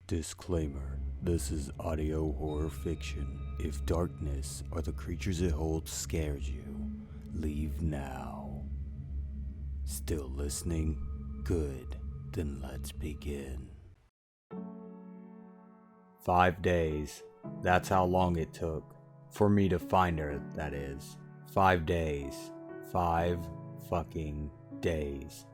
Disclaimer: this is audio horror fiction. If darkness or the creatures it holds scares you, leave now. Still listening? Good. Then let's begin. 5 days. That's how long it took. For me to find her, that is. 5 days. 5 fucking days.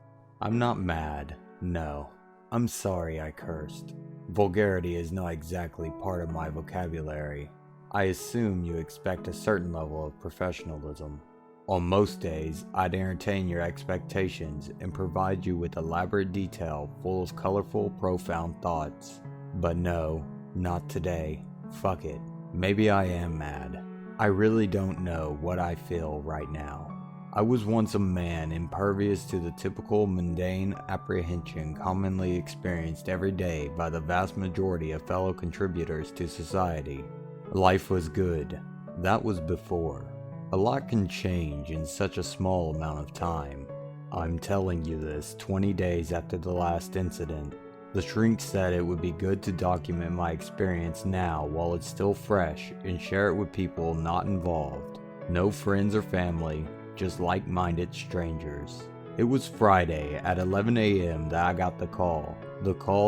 I'm not mad. No. I'm sorry I cursed. Vulgarity is not exactly part of my vocabulary. I assume you expect a certain level of professionalism. On most days, I'd entertain your expectations and provide you with elaborate detail full of colorful, profound thoughts. But no, not today. Fuck it. Maybe I am mad. I really don't know what I feel right now. I was once a man impervious to the typical mundane apprehension commonly experienced every day by the vast majority of fellow contributors to society. Life was good. That was before. A lot can change in such a small amount of time. I'm telling you this 20 days after the last incident. The shrink said it would be good to document my experience now while it's still fresh and share it with people not involved. No friends or family, just like-minded strangers. It was Friday at 11 a.m. that I got the call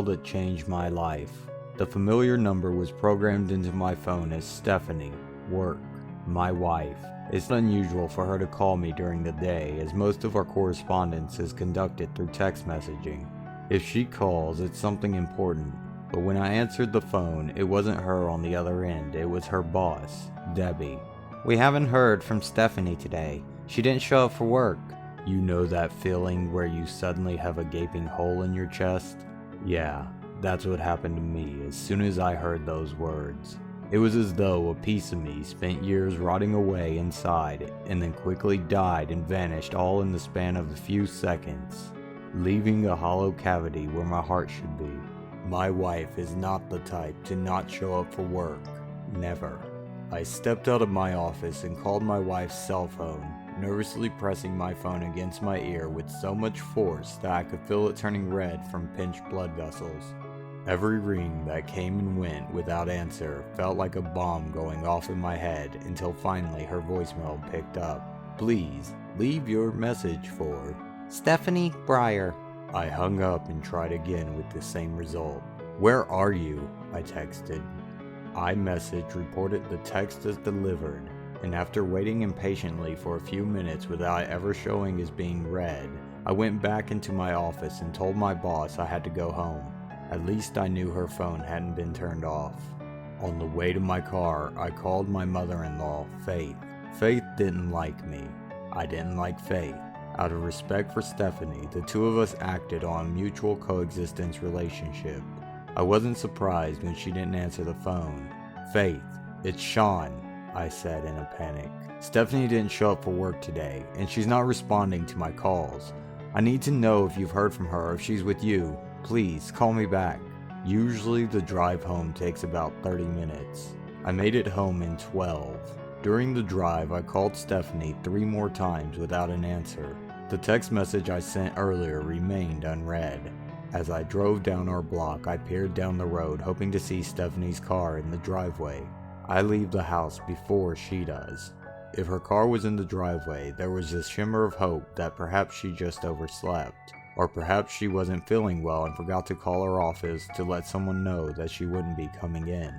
that changed my life. The familiar number was programmed into my phone as Stephanie, work, my wife. It's unusual for her to call me during the day, as most of our correspondence is conducted through text messaging. If she calls, it's something important, but when I answered the phone, it wasn't her on the other end, it was her boss, Debbie. We haven't heard from Stephanie today. She didn't show up for work. You know that feeling where you suddenly have a gaping hole in your chest? Yeah, that's what happened to me as soon as I heard those words. It was as though a piece of me spent years rotting away inside and then quickly died and vanished all in the span of a few seconds, leaving a hollow cavity where my heart should be. My wife is not the type to not show up for work. Never. I stepped out of my office and called my wife's cell phone, nervously pressing my phone against my ear with so much force that I could feel it turning red from pinched blood vessels. Every ring that came and went without answer felt like a bomb going off in my head until finally her voicemail picked up. Please, leave your message for Stephanie Breyer. I hung up and tried again with the same result. Where are you? I texted. iMessage reported the text as delivered, and after waiting impatiently for a few minutes without it ever showing as being read, I went back into my office and told my boss I had to go home. At least I knew her phone hadn't been turned off. On the way to my car, I called my mother-in-law, Faith. Faith didn't like me. I didn't like Faith. Out of respect for Stephanie, the two of us acted on a mutual coexistence relationship. I wasn't surprised when she didn't answer the phone. Faith, it's Sean, I said in a panic. Stephanie didn't show up for work today, and she's not responding to my calls. I need to know if you've heard from her or if she's with you. Please, call me back. Usually the drive home takes about 30 minutes. I made it home in 12. During the drive, I called Stephanie 3 more times without an answer. The text message I sent earlier remained unread. As I drove down our block, I peered down the road hoping to see Stephanie's car in the driveway. I leave the house before she does. If her car was in the driveway, there was a shimmer of hope that perhaps she just overslept. Or perhaps she wasn't feeling well and forgot to call her office to let someone know that she wouldn't be coming in.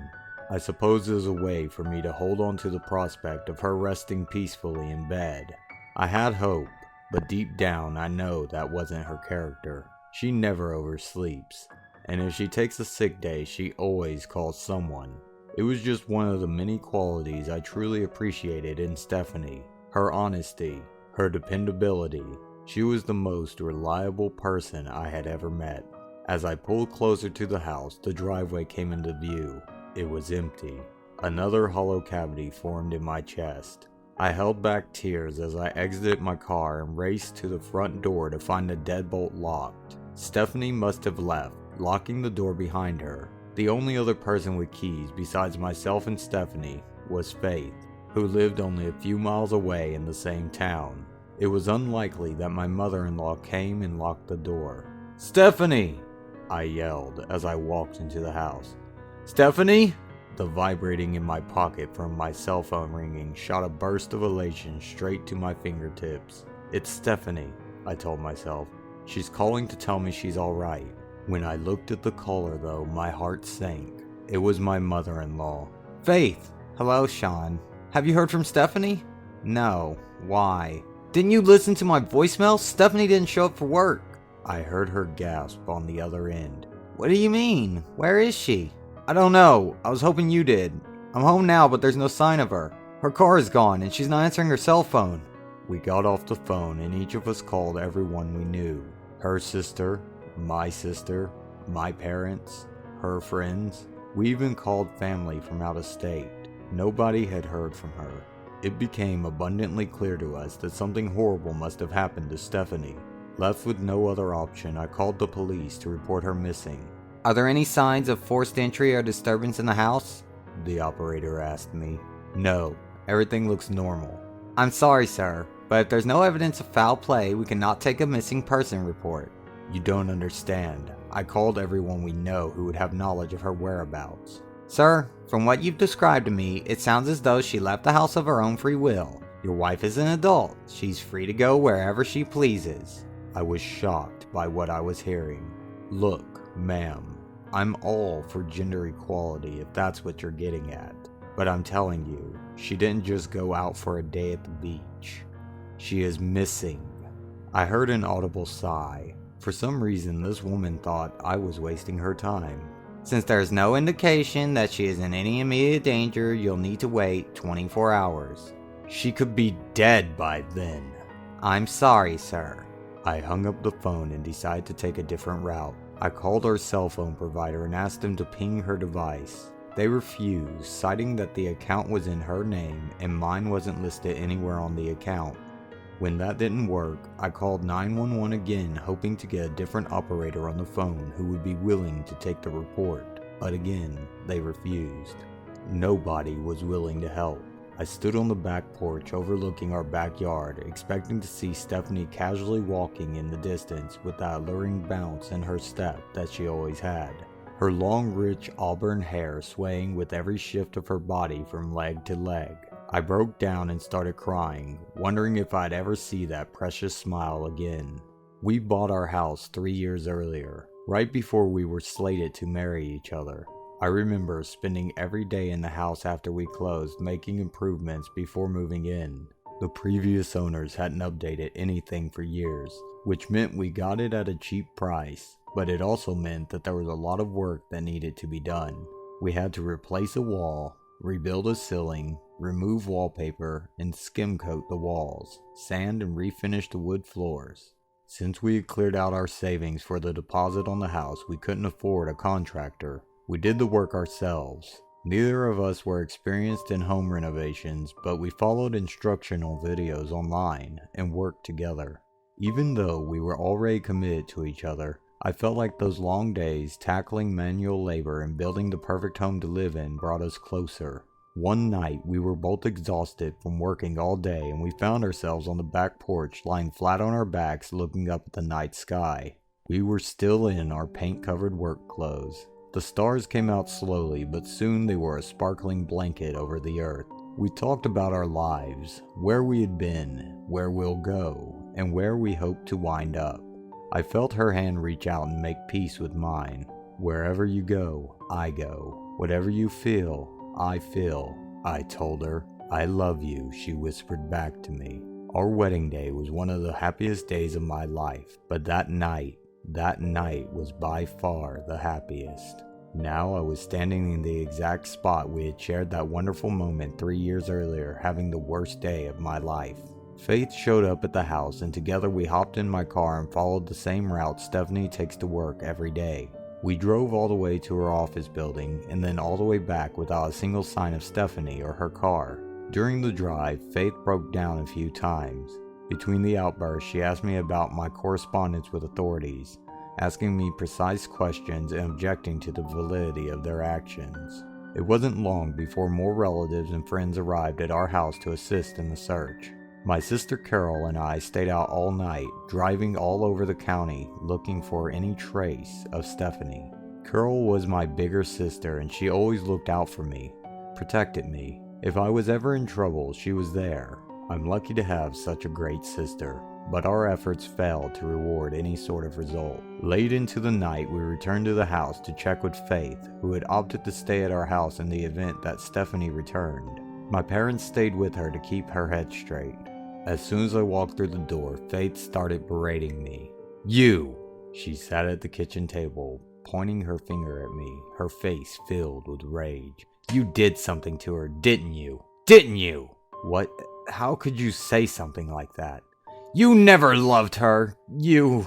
I suppose it was a way for me to hold on to the prospect of her resting peacefully in bed. I had hope, but deep down I know that wasn't her character. She never oversleeps, and if she takes a sick day, she always calls someone. It was just one of the many qualities I truly appreciated in Stephanie. Her honesty, her dependability. She was the most reliable person I had ever met. As I pulled closer to the house, the driveway came into view. It was empty. Another hollow cavity formed in my chest. I held back tears as I exited my car and raced to the front door to find the deadbolt locked. Stephanie must have left, locking the door behind her. The only other person with keys besides myself and Stephanie was Faith, who lived only a few miles away in the same town. It was unlikely that my mother-in-law came and locked the door. "Stephanie!" I yelled as I walked into the house. "Stephanie?" The vibrating in my pocket from my cell phone ringing shot a burst of elation straight to my fingertips. "It's Stephanie," I told myself. "She's calling to tell me she's alright." When I looked at the caller though, my heart sank. It was my mother-in-law. "Faith!" "Hello, Sean. Have you heard from Stephanie?" "No. Why?" "Didn't you listen to my voicemail? Stephanie didn't show up for work." I heard her gasp on the other end. "What do you mean? Where is she?" "I don't know. I was hoping you did. I'm home now, but there's no sign of her. Her car is gone, and she's not answering her cell phone." We got off the phone, and each of us called everyone we knew. Her sister, my parents, her friends. We even called family from out of state. Nobody had heard from her. It became abundantly clear to us that something horrible must have happened to Stephanie. Left with no other option, I called the police to report her missing. "Are there any signs of forced entry or disturbance in the house?" The operator asked me. "No, everything looks normal." "I'm sorry, sir, but if there's no evidence of foul play, we cannot take a missing person report." "You don't understand. I called everyone we know who would have knowledge of her whereabouts." "Sir, from what you've described to me, it sounds as though she left the house of her own free will. Your wife is an adult. She's free to go wherever she pleases." I was shocked by what I was hearing. "Look, ma'am, I'm all for gender equality if that's what you're getting at. But I'm telling you, she didn't just go out for a day at the beach. She is missing." I heard an audible sigh. For some reason, this woman thought I was wasting her time. "Since there's no indication that she is in any immediate danger, you'll need to wait 24 hours. "She could be dead by then." "I'm sorry, sir." I hung up the phone and decided to take a different route. I called our cell phone provider and asked them to ping her device. They refused, citing that the account was in her name and mine wasn't listed anywhere on the account. When that didn't work, I called 911 again, hoping to get a different operator on the phone who would be willing to take the report. But again, they refused. Nobody was willing to help. I stood on the back porch overlooking our backyard, expecting to see Stephanie casually walking in the distance with that alluring bounce in her step that she always had. Her long, rich auburn hair swaying with every shift of her body from leg to leg. I broke down and started crying, wondering if I'd ever see that precious smile again. We bought our house 3 years earlier, right before we were slated to marry each other. I remember spending every day in the house after we closed, making improvements before moving in. The previous owners hadn't updated anything for years, which meant we got it at a cheap price, but it also meant that there was a lot of work that needed to be done. We had to replace a wall, rebuild a ceiling, remove wallpaper, and skim coat the walls, sand and refinish the wood floors. Since we had cleared out our savings for the deposit on the house, we couldn't afford a contractor. We did the work ourselves. Neither of us were experienced in home renovations, but we followed instructional videos online and worked together. Even though we were already committed to each other, I felt like those long days tackling manual labor and building the perfect home to live in brought us closer. One night, we were both exhausted from working all day and we found ourselves on the back porch lying flat on our backs looking up at the night sky. We were still in our paint-covered work clothes. The stars came out slowly, but soon they were a sparkling blanket over the earth. We talked about our lives, where we had been, where we'll go, and where we hope to wind up. I felt her hand reach out and make peace with mine. "Wherever you go, I go. Whatever you feel, I feel," I told her. "I love you," she whispered back to me. Our wedding day was one of the happiest days of my life, but that night was by far the happiest. Now I was standing in the exact spot we had shared that wonderful moment 3 years earlier, having the worst day of my life. Faith showed up at the house and together we hopped in my car and followed the same route Stephanie takes to work every day. We drove all the way to her office building and then all the way back without a single sign of Stephanie or her car. During the drive, Faith broke down a few times. Between the outbursts, she asked me about my correspondence with authorities, asking me precise questions and objecting to the validity of their actions. It wasn't long before more relatives and friends arrived at our house to assist in the search. My sister Carol and I stayed out all night, driving all over the county looking for any trace of Stephanie. Carol was my bigger sister and she always looked out for me, protected me. If I was ever in trouble, she was there. I'm lucky to have such a great sister, but our efforts failed to reward any sort of result. Late into the night, we returned to the house to check with Faith, who had opted to stay at our house in the event that Stephanie returned. My parents stayed with her to keep her head straight. As soon as I walked through the door, Faith started berating me. "You!" She sat at the kitchen table, pointing her finger at me, her face filled with rage. "You did something to her, didn't you? Didn't you?" "What? How could you say something like that?" "You never loved her. You...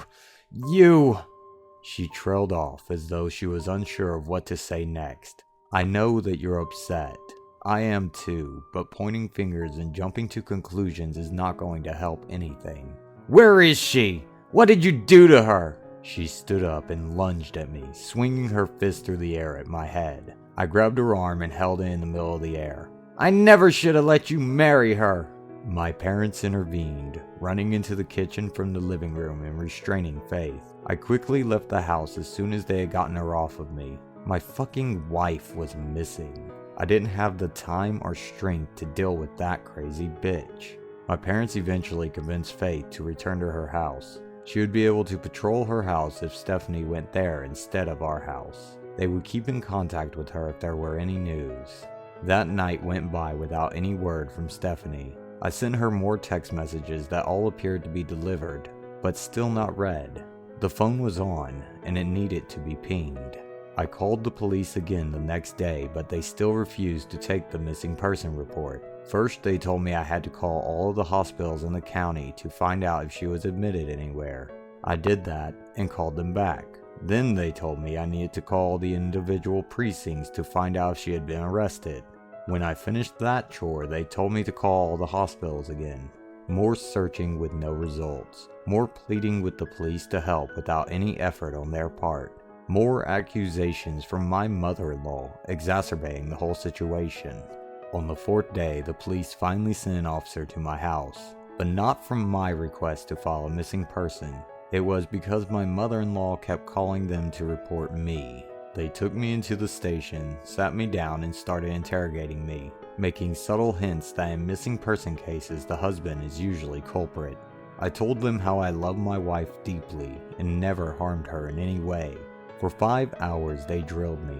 She trailed off as though she was unsure of what to say next. "I know that you're upset. I am too, but pointing fingers and jumping to conclusions is not going to help anything." "Where is she? What did you do to her?" She stood up and lunged at me, swinging her fist through the air at my head. I grabbed her arm and held it in the middle of the air. "I never should have let you marry her." My parents intervened, running into the kitchen from the living room and restraining Faith. I quickly left the house as soon as they had gotten her off of me. My fucking wife was missing. I didn't have the time or strength to deal with that crazy bitch. My parents eventually convinced Faith to return to her house. She would be able to patrol her house if Stephanie went there instead of our house. They would keep in contact with her if there were any news. That night went by without any word from Stephanie. I sent her more text messages that all appeared to be delivered, but still not read. The phone was on, and it needed to be pinged. I called the police again the next day, but they still refused to take the missing person report. First, they told me I had to call all of the hospitals in the county to find out if she was admitted anywhere. I did that and called them back. Then they told me I needed to call the individual precincts to find out if she had been arrested. When I finished that chore, they told me to call all the hospitals again. More searching with no results. More pleading with the police to help without any effort on their part. More accusations from my mother-in-law, exacerbating the whole situation. On the fourth day, the police finally sent an officer to my house, but not from my request to file a missing person. It was because my mother-in-law kept calling them to report me. They took me into the station, sat me down and started interrogating me, making subtle hints that in missing person cases the husband is usually culprit. I told them how I love my wife deeply and never harmed her in any way. For 5 hours they drilled me,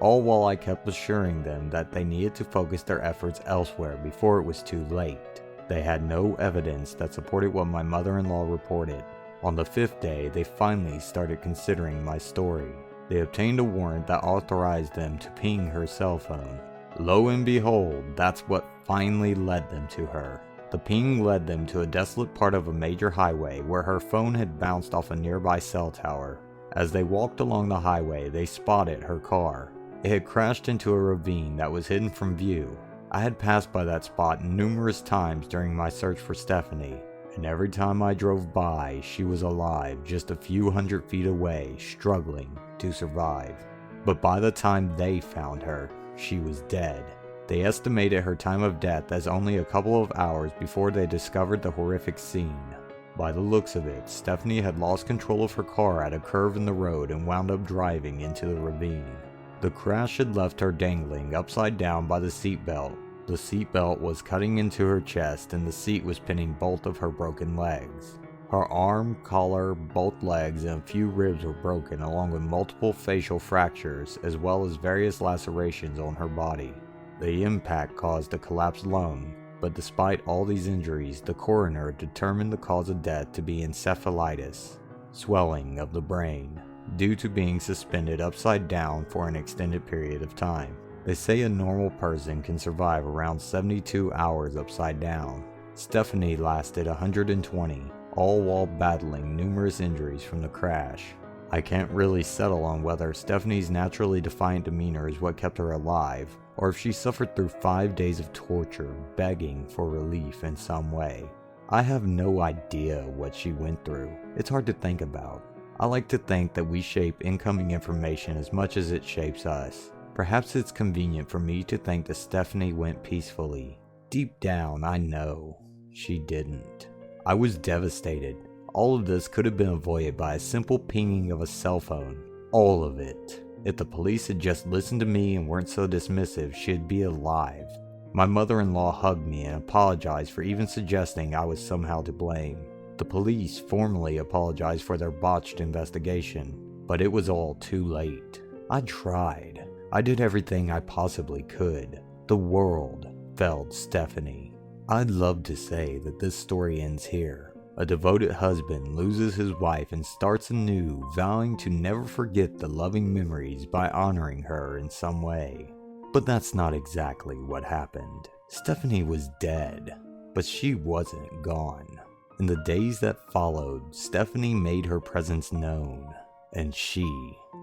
all while I kept assuring them that they needed to focus their efforts elsewhere before it was too late. They had no evidence that supported what my mother-in-law reported. On the 5th day, they finally started considering my story. They obtained a warrant that authorized them to ping her cell phone. Lo and behold, that's what finally led them to her. The ping led them to a desolate part of a major highway where her phone had bounced off a nearby cell tower. As they walked along the highway, they spotted her car. It had crashed into a ravine that was hidden from view. I had passed by that spot numerous times during my search for Stephanie, and every time I drove by, she was alive just a few hundred feet away, struggling to survive. But by the time they found her, she was dead. They estimated her time of death as only a couple of hours before they discovered the horrific scene. By the looks of it, Stephanie had lost control of her car at a curve in the road and wound up driving into the ravine. The crash had left her dangling upside down by the seatbelt. The seatbelt was cutting into her chest and the seat was pinning both of her broken legs. Her arm, collar, both legs, and a few ribs were broken, along with multiple facial fractures as well as various lacerations on her body. The impact caused a collapsed lung, but despite all these injuries, the coroner determined the cause of death to be encephalitis, swelling of the brain, due to being suspended upside down for an extended period of time. They say a normal person can survive around 72 hours upside down. Stephanie lasted 120, all while battling numerous injuries from the crash. I can't really settle on whether Stephanie's naturally defiant demeanor is what kept her alive, or if she suffered through 5 days of torture, begging for relief in some way. I have no idea what she went through. It's hard to think about. I like to think that we shape incoming information as much as it shapes us. Perhaps it's convenient for me to think that Stephanie went peacefully. Deep down, I know she didn't. I was devastated. All of this could have been avoided by a simple pinging of a cell phone. All of it. If the police had just listened to me and weren't so dismissive, she'd be alive. My mother-in-law hugged me and apologized for even suggesting I was somehow to blame. The police formally apologized for their botched investigation, but it was all too late. I tried. I did everything I possibly could. The world failed Stephanie. I'd love to say that this story ends here. A devoted husband loses his wife and starts anew, vowing to never forget the loving memories by honoring her in some way. But that's not exactly what happened. Stephanie was dead, but she wasn't gone. In the days that followed, Stephanie made her presence known, and she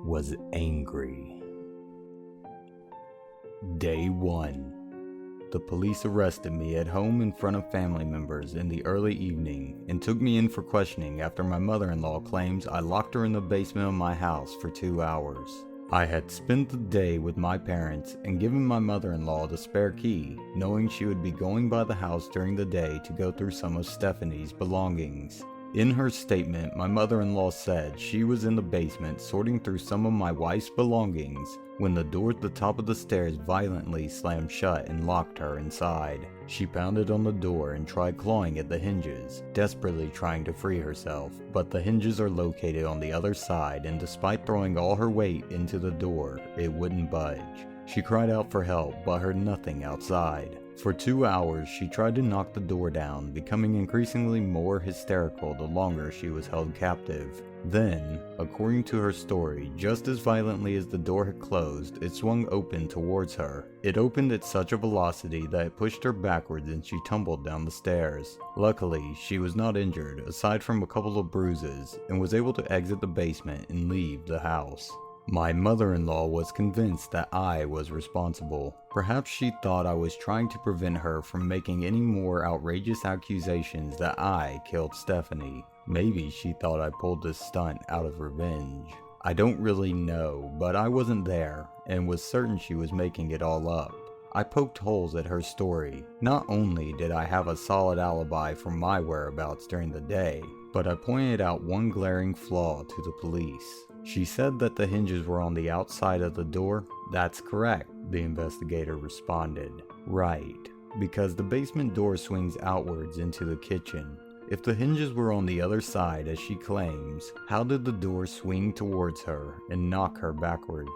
was angry. Day 1. The police arrested me at home in front of family members in the early evening and took me in for questioning after my mother-in-law claims I locked her in the basement of my house for 2 hours. I had spent the day with my parents and given my mother-in-law the spare key, knowing she would be going by the house during the day to go through some of Stephanie's belongings. In her statement, my mother-in-law said she was in the basement sorting through some of my wife's belongings when the door at the top of the stairs violently slammed shut and locked her inside. She pounded on the door and tried clawing at the hinges, desperately trying to free herself, but the hinges are located on the other side, and despite throwing all her weight into the door, it wouldn't budge. She cried out for help, but heard nothing outside. For 2 hours, she tried to knock the door down, becoming increasingly more hysterical the longer she was held captive. Then, according to her story, just as violently as the door had closed, it swung open towards her. It opened at such a velocity that it pushed her backwards and she tumbled down the stairs. Luckily, she was not injured, aside from a couple of bruises, and was able to exit the basement and leave the house. My mother-in-law was convinced that I was responsible. Perhaps she thought I was trying to prevent her from making any more outrageous accusations that I killed Stephanie. Maybe she thought I pulled this stunt out of revenge. I don't really know, but I wasn't there and was certain she was making it all up. I poked holes at her story. Not only did I have a solid alibi for my whereabouts during the day, but I pointed out one glaring flaw to the police. She said that the hinges were on the outside of the door. That's correct, the investigator responded. Right, because the basement door swings outwards into the kitchen. If the hinges were on the other side as she claims, how did the door swing towards her and knock her backwards?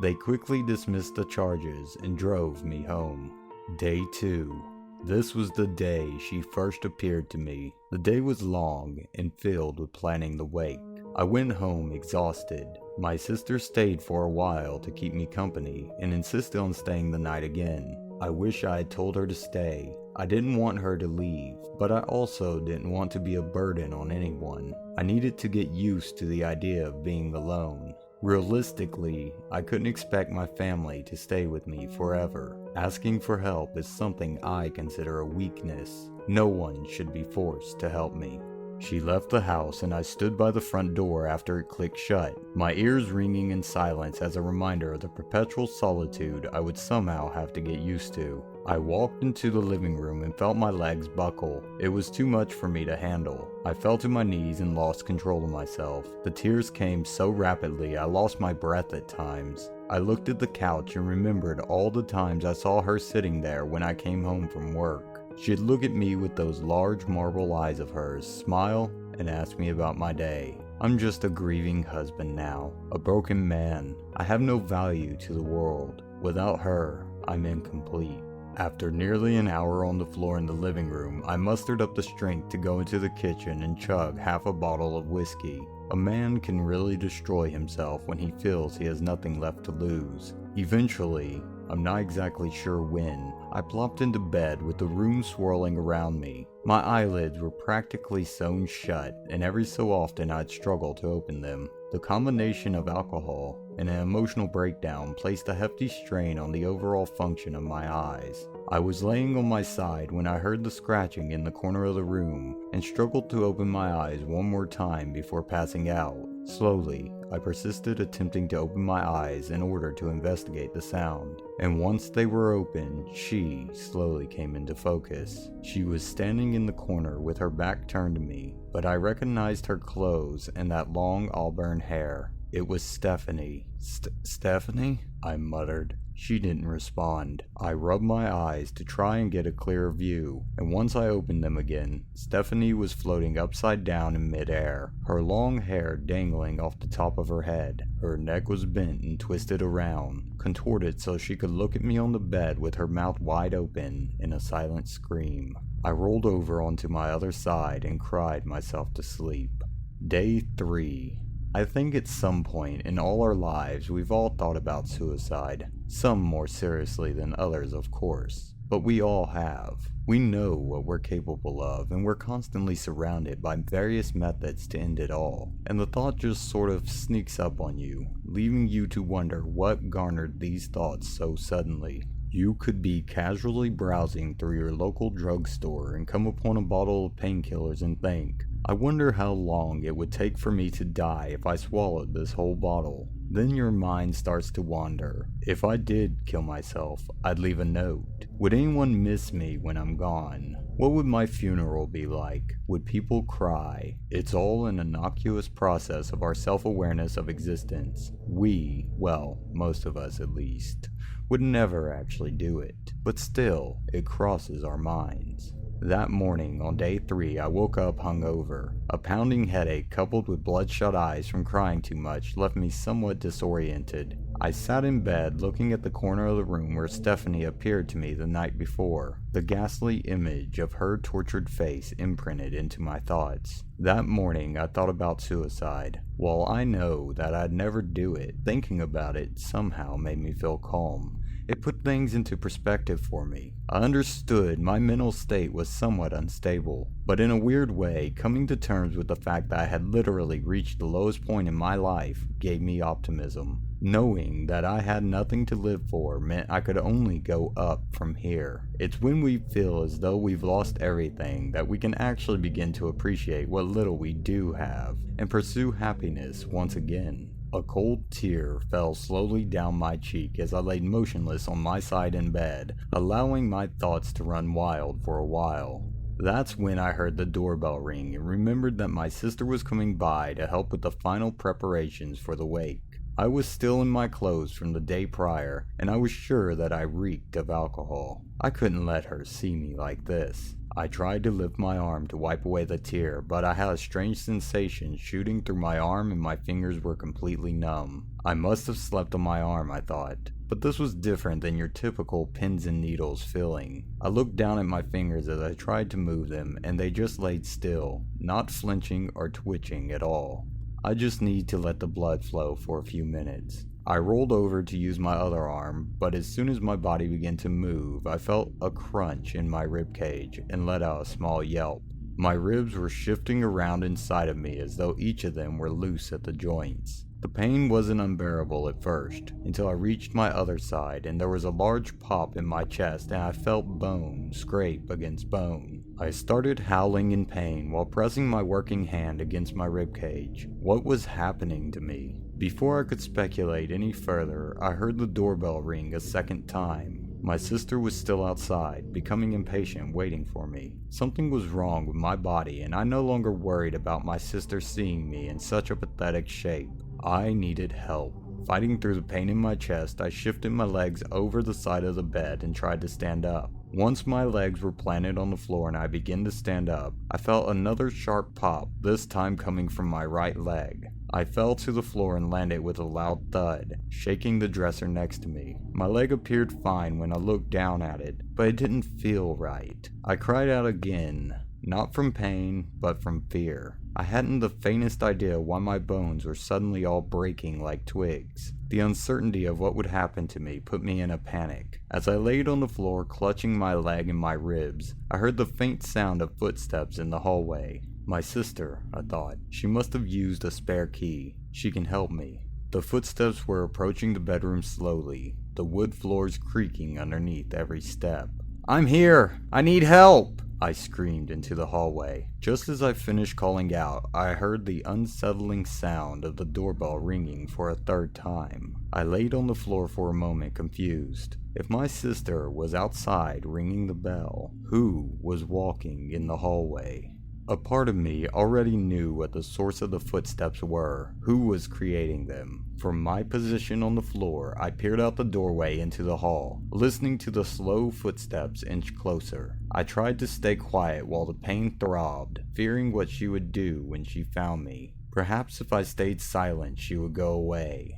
They quickly dismissed the charges and drove me home. Day 2. This was the day she first appeared to me. The day was long and filled with planning the wake. I went home exhausted. My sister stayed for a while to keep me company and insisted on staying the night again. I wish I had told her to stay. I didn't want her to leave, but I also didn't want to be a burden on anyone. I needed to get used to the idea of being alone. Realistically, I couldn't expect my family to stay with me forever. Asking for help is something I consider a weakness. No one should be forced to help me. She left the house and I stood by the front door after it clicked shut, my ears ringing in silence as a reminder of the perpetual solitude I would somehow have to get used to. I walked into the living room and felt my legs buckle. It was too much for me to handle. I fell to my knees and lost control of myself. The tears came so rapidly I lost my breath at times. I looked at the couch and remembered all the times I saw her sitting there when I came home from work. She'd look at me with those large marble eyes of hers, smile, and ask me about my day. I'm just a grieving husband now, a broken man. I have no value to the world. Without her, I'm incomplete. After nearly an hour on the floor in the living room, I mustered up the strength to go into the kitchen and chug half a bottle of whiskey. A man can really destroy himself when he feels he has nothing left to lose. Eventually, I'm not exactly sure when, I plopped into bed with the room swirling around me. My eyelids were practically sewn shut, and every so often I'd struggle to open them. The combination of alcohol and an emotional breakdown placed a hefty strain on the overall function of my eyes. I was laying on my side when I heard the scratching in the corner of the room and struggled to open my eyes one more time before passing out. Slowly, I persisted, attempting to open my eyes in order to investigate the sound. And once they were open, she slowly came into focus. She was standing in the corner with her back turned to me, but I recognized her clothes and that long auburn hair. It was Stephanie. Stephanie? I muttered. She didn't respond. I rubbed my eyes to try and get a clearer view, and once I opened them again, Stephanie was floating upside down in midair, her long hair dangling off the top of her head. Her neck was bent and twisted around, contorted so she could look at me on the bed with her mouth wide open in a silent scream. I rolled over onto my other side and cried myself to sleep. Day 3. I think at some point in all our lives we've all thought about suicide. Some more seriously than others, of course. But we all have. We know what we're capable of, and we're constantly surrounded by various methods to end it all. And the thought just sort of sneaks up on you, leaving you to wonder what garnered these thoughts so suddenly. You could be casually browsing through your local drugstore and come upon a bottle of painkillers and think, I wonder how long it would take for me to die if I swallowed this whole bottle. Then your mind starts to wander. If I did kill myself, I'd leave a note. Would anyone miss me when I'm gone? What would my funeral be like? Would people cry? It's all an innocuous process of our self-awareness of existence. We, well, most of us at least, would never actually do it. But still, it crosses our minds. That morning, on day 3, I woke up hungover. A pounding headache coupled with bloodshot eyes from crying too much left me somewhat disoriented. I sat in bed looking at the corner of the room where Stephanie appeared to me the night before, the ghastly image of her tortured face imprinted into my thoughts. That morning I thought about suicide. While I know that I'd never do it, thinking about it somehow made me feel calm. It put things into perspective for me. I understood my mental state was somewhat unstable, but in a weird way, coming to terms with the fact that I had literally reached the lowest point in my life gave me optimism. Knowing that I had nothing to live for meant I could only go up from here. It's when we feel as though we've lost everything that we can actually begin to appreciate what little we do have and pursue happiness once again. A cold tear fell slowly down my cheek as I lay motionless on my side in bed, allowing my thoughts to run wild for a while. That's when I heard the doorbell ring and remembered that my sister was coming by to help with the final preparations for the wake. I was still in my clothes from the day prior, and I was sure that I reeked of alcohol. I couldn't let her see me like this. I tried to lift my arm to wipe away the tear, but I had a strange sensation shooting through my arm and my fingers were completely numb. I must have slept on my arm, I thought, but this was different than your typical pins and needles feeling. I looked down at my fingers as I tried to move them, and they just laid still, not flinching or twitching at all. I just need to let the blood flow for a few minutes. I rolled over to use my other arm, but as soon as my body began to move, I felt a crunch in my ribcage and let out a small yelp. My ribs were shifting around inside of me as though each of them were loose at the joints. The pain wasn't unbearable at first, until I reached my other side and there was a large pop in my chest and I felt bone scrape against bone. I started howling in pain while pressing my working hand against my ribcage. What was happening to me? Before I could speculate any further, I heard the doorbell ring a second time. My sister was still outside, becoming impatient, waiting for me. Something was wrong with my body, and I no longer worried about my sister seeing me in such a pathetic shape. I needed help. Fighting through the pain in my chest, I shifted my legs over the side of the bed and tried to stand up. Once my legs were planted on the floor and I began to stand up, I felt another sharp pop, this time coming from my right leg. I fell to the floor and landed with a loud thud, shaking the dresser next to me. My leg appeared fine when I looked down at it, but it didn't feel right. I cried out again, not from pain, but from fear. I hadn't the faintest idea why my bones were suddenly all breaking like twigs. The uncertainty of what would happen to me put me in a panic. As I laid on the floor clutching my leg and my ribs, I heard the faint sound of footsteps in the hallway. My sister, I thought. She must have used a spare key. She can help me. The footsteps were approaching the bedroom slowly, the wood floors creaking underneath every step. "I'm here! I need help!" I screamed into the hallway. Just as I finished calling out, I heard the unsettling sound of the doorbell ringing for a third time. I laid on the floor for a moment, confused. If my sister was outside ringing the bell, who was walking in the hallway? A part of me already knew what the source of the footsteps were, who was creating them. From my position on the floor, I peered out the doorway into the hall, listening to the slow footsteps inch closer. I tried to stay quiet while the pain throbbed, fearing what she would do when she found me. Perhaps if I stayed silent, she would go away.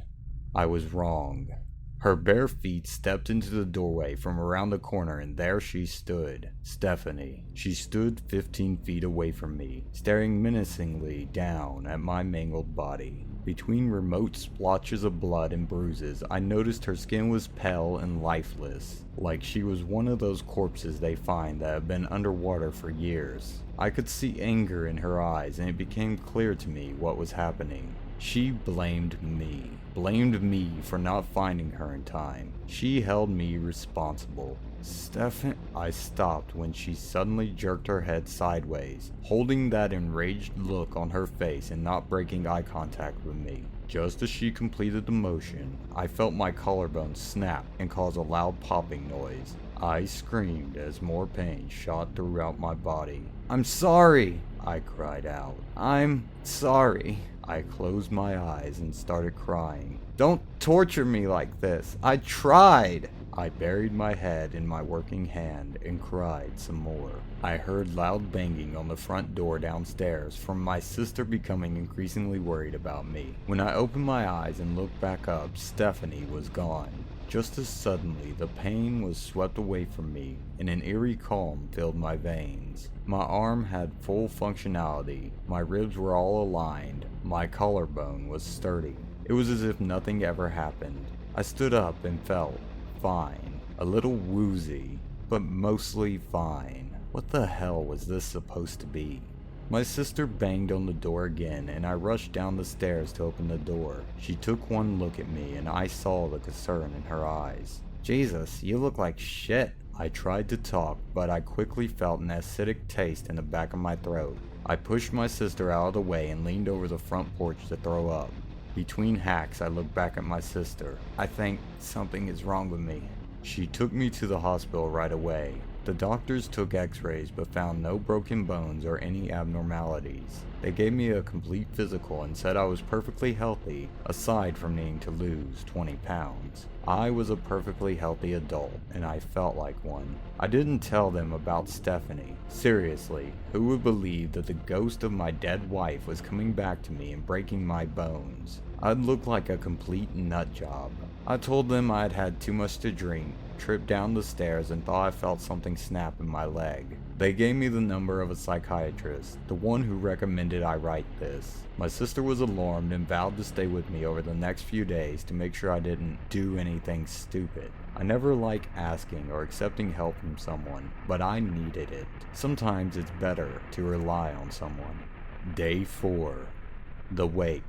I was wrong. Her bare feet stepped into the doorway from around the corner, and there she stood. Stephanie. She stood 15 feet away from me, staring menacingly down at my mangled body. Between remote splotches of blood and bruises, I noticed her skin was pale and lifeless, like she was one of those corpses they find that have been underwater for years. I could see anger in her eyes, and it became clear to me what was happening. She blamed me for not finding her in time. She held me responsible. Stephan, I stopped when she suddenly jerked her head sideways, holding that enraged look on her face and not breaking eye contact with me. Just as she completed the motion, I felt my collarbone snap and cause a loud popping noise. I screamed as more pain shot throughout my body. "I'm sorry," I cried out. "I'm sorry." I closed my eyes and started crying. "Don't torture me like this. I tried." I buried my head in my working hand and cried some more. I heard loud banging on the front door downstairs, from my sister becoming increasingly worried about me. When I opened my eyes and looked back up, Stephanie was gone. Just as suddenly, the pain was swept away from me, and an eerie calm filled my veins. My arm had full functionality, my ribs were all aligned, my collarbone was sturdy. It was as if nothing ever happened. I stood up and felt fine, a little woozy, but mostly fine. What the hell was this supposed to be? My sister banged on the door again, and I rushed down the stairs to open the door. She took one look at me, and I saw the concern in her eyes. "Jesus, you look like shit." I tried to talk, but I quickly felt an acidic taste in the back of my throat. I pushed my sister out of the way and leaned over the front porch to throw up. Between hacks, I looked back at my sister. "I think something is wrong with me." She took me to the hospital right away. The doctors took x-rays but found no broken bones or any abnormalities. They gave me a complete physical and said I was perfectly healthy, aside from needing to lose 20 pounds. I was a perfectly healthy adult, and I felt like one. I didn't tell them about Stephanie. Seriously, who would believe that the ghost of my dead wife was coming back to me and breaking my bones? I'd look like a complete nut job. I told them I had had too much to drink, tripped down the stairs, and thought I felt something snap in my leg. They gave me the number of a psychiatrist, the one who recommended I write this. My sister was alarmed and vowed to stay with me over the next few days to make sure I didn't do anything stupid. I never like asking or accepting help from someone, but I needed it. Sometimes it's better to rely on someone. Day 4. The Wake.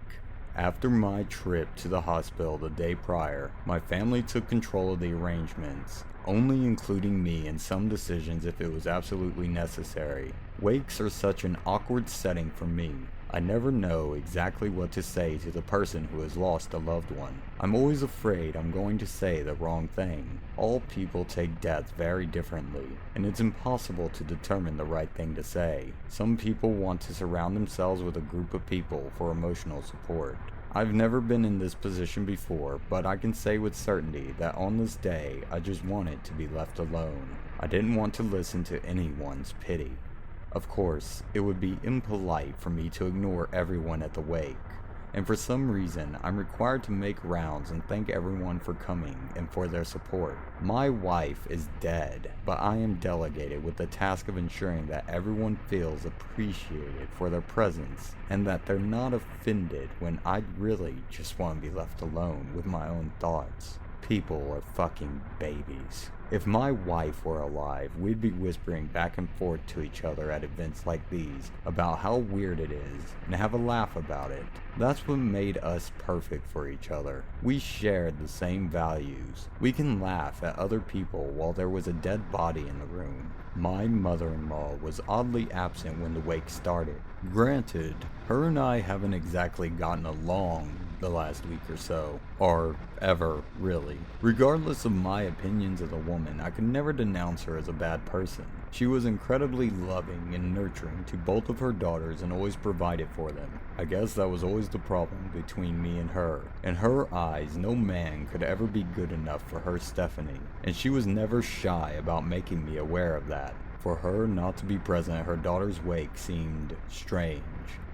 After my trip to the hospital the day prior, my family took control of the arrangements, only including me in some decisions if it was absolutely necessary. Wakes are such an awkward setting for me. I never know exactly what to say to the person who has lost a loved one. I'm always afraid I'm going to say the wrong thing. All people take death very differently, and it's impossible to determine the right thing to say. Some people want to surround themselves with a group of people for emotional support. I've never been in this position before, but I can say with certainty that on this day, I just wanted to be left alone. I didn't want to listen to anyone's pity. Of course, it would be impolite for me to ignore everyone at the wake, and for some reason, I'm required to make rounds and thank everyone for coming and for their support. My wife is dead, but I am delegated with the task of ensuring that everyone feels appreciated for their presence and that they're not offended when I really just want to be left alone with my own thoughts. People are fucking babies. If my wife were alive, we'd be whispering back and forth to each other at events like these about how weird it is and have a laugh about it. That's what made us perfect for each other. We shared the same values. We can laugh at other people while there was a dead body in the room. My mother-in-law was oddly absent when the wake started. Granted, her and I haven't exactly gotten along the last week or so, or ever, really. Regardless of my opinions of the woman, I could never denounce her as a bad person. She was incredibly loving and nurturing to both of her daughters and always provided for them. I guess that was always the problem between me and her. In her eyes, no man could ever be good enough for her Stephanie, and she was never shy about making me aware of that. For her not to be present at her daughter's wake seemed strange,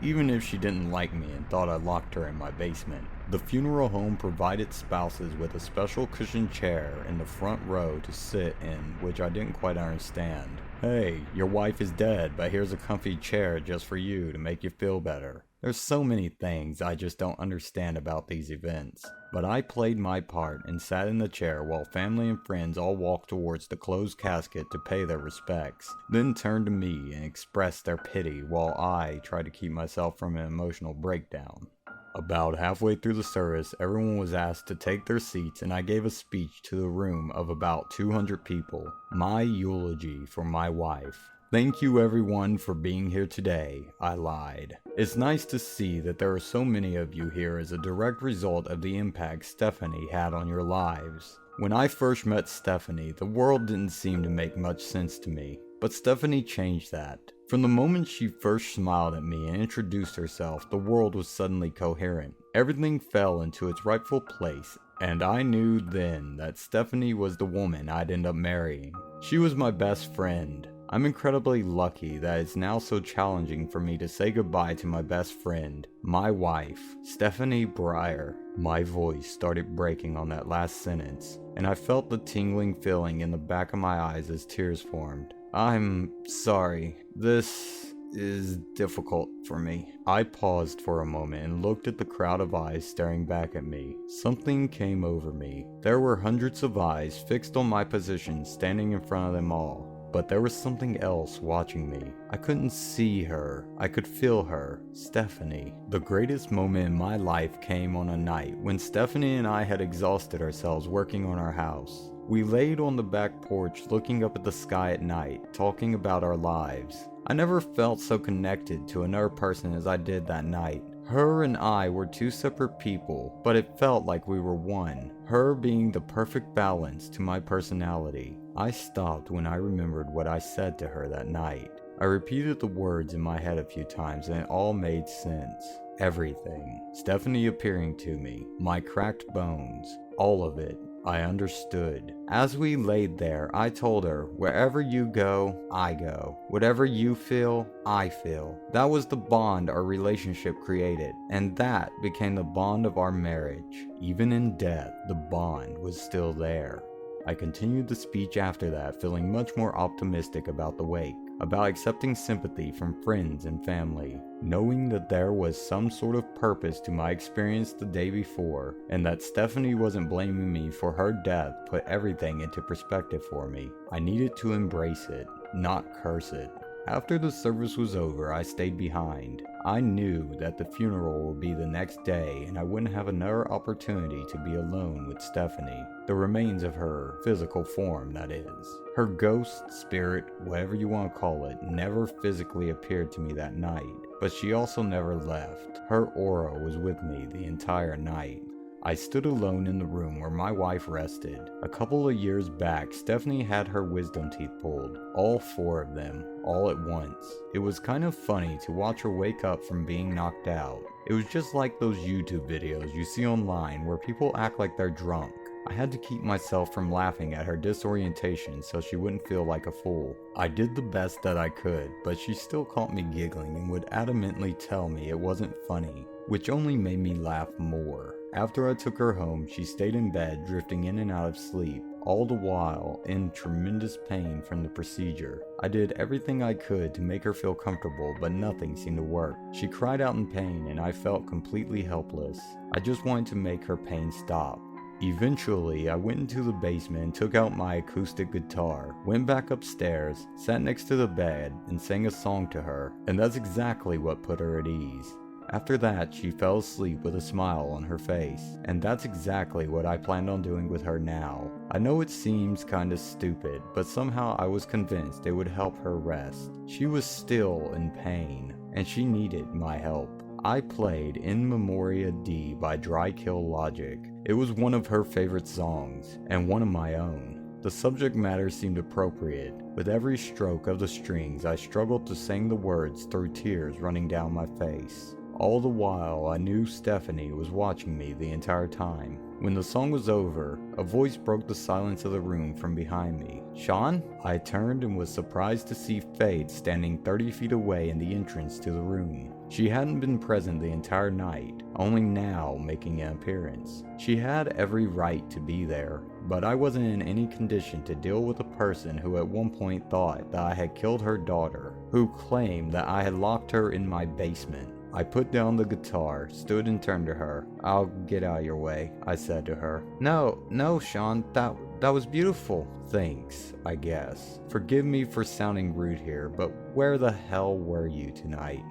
even if she didn't like me and thought I locked her in my basement. The funeral home provided spouses with a special cushioned chair in the front row to sit in, which I didn't quite understand. Hey, your wife is dead, but here's a comfy chair just for you to make you feel better. There's so many things I just don't understand about these events. But I played my part and sat in the chair while family and friends all walked towards the closed casket to pay their respects, then turned to me and expressed their pity while I tried to keep myself from an emotional breakdown. About halfway through the service, everyone was asked to take their seats and I gave a speech to the room of about 200 people, my eulogy for my wife. Thank you everyone for being here today, I lied. It's nice to see that there are so many of you here as a direct result of the impact Stephanie had on your lives. When I first met Stephanie, the world didn't seem to make much sense to me, but Stephanie changed that. From the moment she first smiled at me and introduced herself, the world was suddenly coherent. Everything fell into its rightful place, and I knew then that Stephanie was the woman I'd end up marrying. She was my best friend. I'm incredibly lucky that it's now so challenging for me to say goodbye to my best friend, my wife, Stephanie Breyer. My voice started breaking on that last sentence, and I felt the tingling feeling in the back of my eyes as tears formed. I'm sorry. This is difficult for me. I paused for a moment and looked at the crowd of eyes staring back at me. Something came over me. There were hundreds of eyes fixed on my position, standing in front of them all. But there was something else watching me. I couldn't see her. I could feel her. Stephanie. The greatest moment in my life came on a night when Stephanie and I had exhausted ourselves working on our house. We laid on the back porch looking up at the sky at night, talking about our lives. I never felt so connected to another person as I did that night. Her and I were two separate people, but it felt like we were one. Her being the perfect balance to my personality. I stopped when I remembered what I said to her that night. I repeated the words in my head a few times and it all made sense. Everything. Stephanie appearing to me. My cracked bones. All of it. I understood. As we laid there, I told her, wherever you go, I go. Whatever you feel, I feel. That was the bond our relationship created, and that became the bond of our marriage. Even in death, the bond was still there. I continued the speech after that, feeling much more optimistic about the wake, about accepting sympathy from friends and family, knowing that there was some sort of purpose to my experience the day before, and that Stephanie wasn't blaming me for her death put everything into perspective for me. I needed to embrace it, not curse it. After the service was over, I stayed behind. I knew that the funeral would be the next day and I wouldn't have another opportunity to be alone with Stephanie. The remains of her physical form, that is. Her ghost, spirit, whatever you want to call it, never physically appeared to me that night, but she also never left. Her aura was with me the entire night. I stood alone in the room where my wife rested. A couple of years back, Stephanie had her wisdom teeth pulled, all 4 of them, all at once. It was kind of funny to watch her wake up from being knocked out. It was just like those YouTube videos you see online where people act like they're drunk. I had to keep myself from laughing at her disorientation so she wouldn't feel like a fool. I did the best that I could, but she still caught me giggling and would adamantly tell me it wasn't funny, which only made me laugh more. After I took her home, she stayed in bed, drifting in and out of sleep, all the while in tremendous pain from the procedure. I did everything I could to make her feel comfortable, but nothing seemed to work. She cried out in pain and I felt completely helpless. I just wanted to make her pain stop. Eventually, I went into the basement and took out my acoustic guitar, went back upstairs, sat next to the bed, and sang a song to her, and that's exactly what put her at ease. After that, she fell asleep with a smile on her face, and that's exactly what I planned on doing with her now. I know it seems kinda stupid, but somehow I was convinced it would help her rest. She was still in pain, and she needed my help. I played In Memoria D by Dry Kill Logic. It was one of her favorite songs, and one of my own. The subject matter seemed appropriate. With every stroke of the strings, I struggled to sing the words through tears running down my face. All the while, I knew Stephanie was watching me the entire time. When the song was over, a voice broke the silence of the room from behind me. "Sean?" I turned and was surprised to see Faith standing 30 feet away in the entrance to the room. She hadn't been present the entire night, only now making an appearance. She had every right to be there, but I wasn't in any condition to deal with a person who at one point thought that I had killed her daughter, who claimed that I had locked her in my basement. I put down the guitar, stood and turned to her. "I'll get out of your way," I said to her. No, Sean, that was beautiful." "Thanks, I guess. Forgive me for sounding rude here, but where the hell were you tonight?"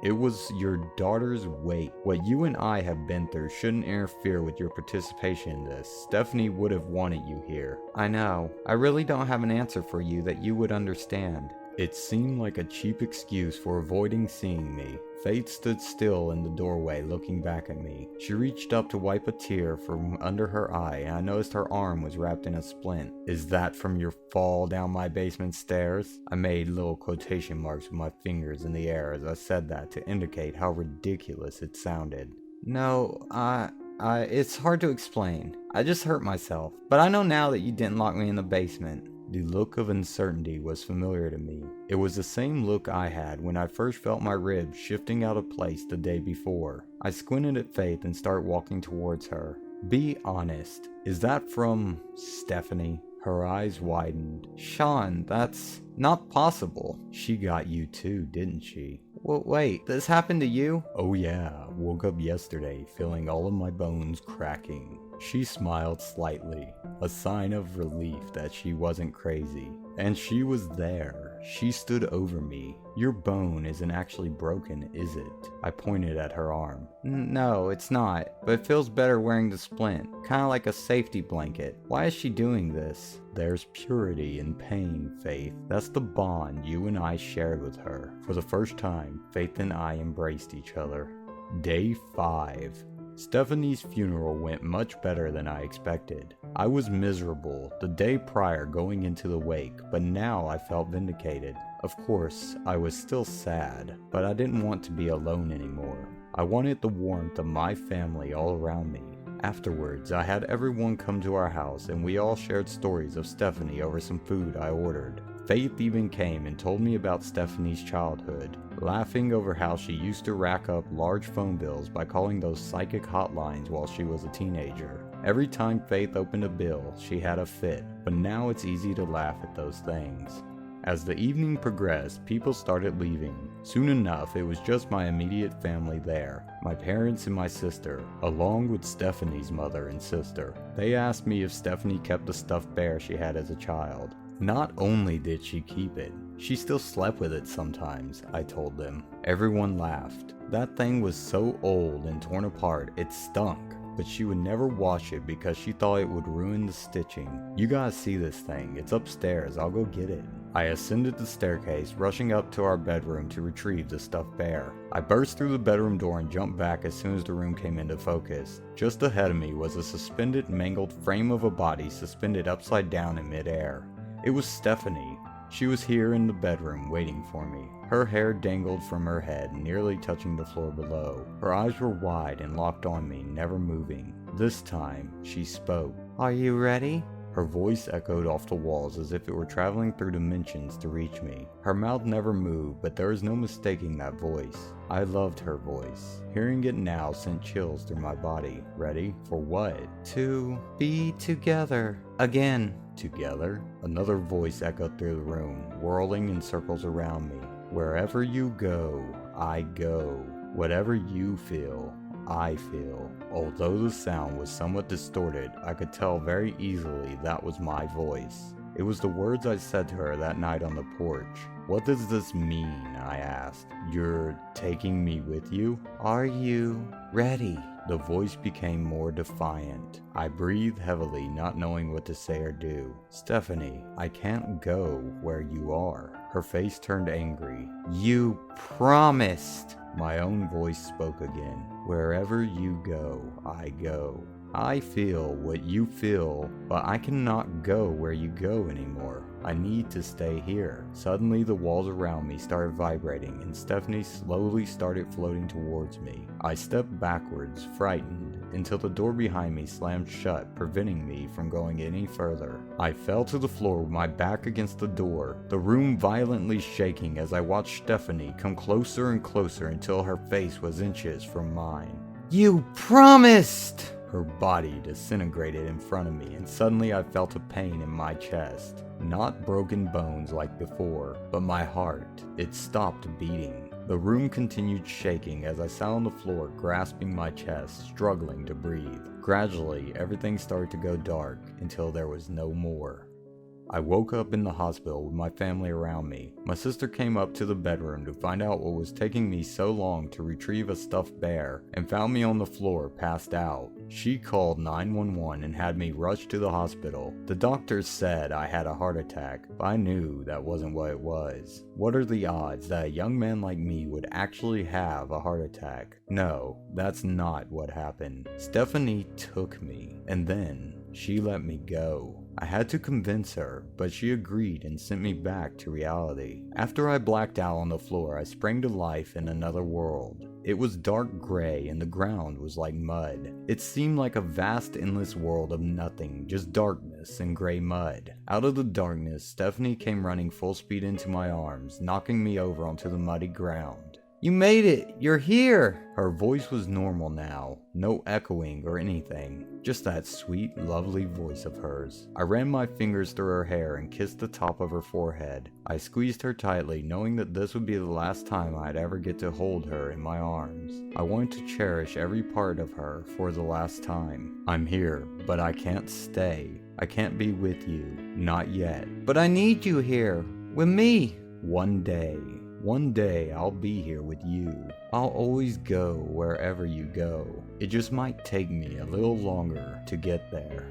It was your daughter's wake. What you and I have been through shouldn't interfere with your participation in this. Stephanie would have wanted you here." "I know. I really don't have an answer for you that you would understand." It seemed like a cheap excuse for avoiding seeing me. Faith stood still in the doorway looking back at me. She reached up to wipe a tear from under her eye, and I noticed her arm was wrapped in a splint. "Is that from your fall down my basement stairs?" I made little quotation marks with my fingers in the air as I said that to indicate how ridiculous it sounded. "No, it's hard to explain. I just hurt myself. But I know now that you didn't lock me in the basement." The look of uncertainty was familiar to me. It was the same look I had when I first felt my ribs shifting out of place the day before. I squinted at Faith and started walking towards her. "Be honest, is that from Stephanie?" Her eyes widened. "Sean, that's not possible." "She got you too, didn't she?" "Well, wait, this happened to you?" "Oh yeah, woke up yesterday feeling all of my bones cracking." She smiled slightly, a sign of relief that she wasn't crazy. "And she was there. She stood over me. Your bone isn't actually broken, is it?" I pointed at her arm. "No, it's not, but it feels better wearing the splint, kinda like a safety blanket. Why is she doing this?" "There's purity in pain, Faith. That's the bond you and I shared with her." For the first time, Faith and I embraced each other. Day 5. Stephanie's funeral went much better than I expected. I was miserable the day prior going into the wake, but now I felt vindicated. Of course, I was still sad, but I didn't want to be alone anymore. I wanted the warmth of my family all around me. Afterwards, I had everyone come to our house and we all shared stories of Stephanie over some food I ordered. Faith even came and told me about Stephanie's childhood, laughing over how she used to rack up large phone bills by calling those psychic hotlines while she was a teenager. Every time Faith opened a bill, she had a fit, but now it's easy to laugh at those things. As the evening progressed, people started leaving. Soon enough, it was just my immediate family there, my parents and my sister, along with Stephanie's mother and sister. They asked me if Stephanie kept the stuffed bear she had as a child. Not only did she keep it, she still slept with it sometimes, I told them. Everyone laughed. That thing was so old and torn apart, it stunk. But she would never wash it because she thought it would ruin the stitching. "You gotta see this thing. It's upstairs. I'll go get it." I ascended the staircase, rushing up to our bedroom to retrieve the stuffed bear. I burst through the bedroom door and jumped back as soon as the room came into focus. Just ahead of me was a suspended, mangled frame of a body suspended upside down in midair. It was Stephanie. She was here in the bedroom waiting for me. Her hair dangled from her head, nearly touching the floor below. Her eyes were wide and locked on me, never moving. This time, she spoke. "Are you ready?" Her voice echoed off the walls as if it were traveling through dimensions to reach me. Her mouth never moved, but there was no mistaking that voice. I loved her voice. Hearing it now sent chills through my body. Ready? For what? "To be together again." "Together?" Another voice echoed through the room, whirling in circles around me. "Wherever you go, I go. Whatever you feel, I feel. Although the sound was somewhat distorted, I could tell very easily that was my voice. It was the words I said to her that night on the porch. "What does this mean?" I asked. "You're taking me with you? Are you ready?" The voice became more defiant. I breathed heavily, not knowing what to say or do. "Stephanie, I can't go where you are." Her face turned angry. "You promised." My own voice spoke again. "Wherever you go, I go. I feel what you feel, but I cannot go where you go anymore. I need to stay here." Suddenly the walls around me started vibrating and Stephanie slowly started floating towards me. I stepped backwards, frightened, until the door behind me slammed shut, preventing me from going any further. I fell to the floor with my back against the door, the room violently shaking as I watched Stephanie come closer and closer until her face was inches from mine. "You promised!" Her body disintegrated in front of me, and suddenly I felt a pain in my chest. Not broken bones like before, but my heart. It stopped beating. The room continued shaking as I sat on the floor, grasping my chest, struggling to breathe. Gradually, everything started to go dark until there was no more. I woke up in the hospital with my family around me. My sister came up to the bedroom to find out what was taking me so long to retrieve a stuffed bear and found me on the floor passed out. She called 911 and had me rushed to the hospital. The doctors said I had a heart attack, but I knew that wasn't what it was. What are the odds that a young man like me would actually have a heart attack? No, that's not what happened. Stephanie took me, and then she let me go. I had to convince her, but she agreed and sent me back to reality. After I blacked out on the floor, I sprang to life in another world. It was dark gray and the ground was like mud. It seemed like a vast, endless world of nothing, just darkness and gray mud. Out of the darkness, Stephanie came running full speed into my arms, knocking me over onto the muddy ground. "You made it! You're here!" Her voice was normal now, no echoing or anything, just that sweet, lovely voice of hers. I ran my fingers through her hair and kissed the top of her forehead. I squeezed her tightly, knowing that this would be the last time I'd ever get to hold her in my arms. I wanted to cherish every part of her for the last time. "I'm here, but I can't stay. I can't be with you. Not yet." "But I need you here, with me." One day I'll be here with you. I'll always go wherever you go. It just might take me a little longer to get there."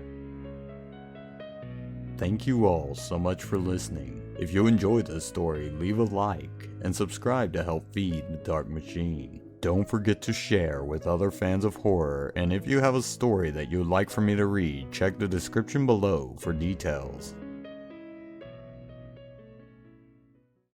Thank you all so much for listening. If you enjoyed this story, leave a like and subscribe to help feed the Dark Machine. Don't forget to share with other fans of horror, and if you have a story that you'd like for me to read, check the description below for details.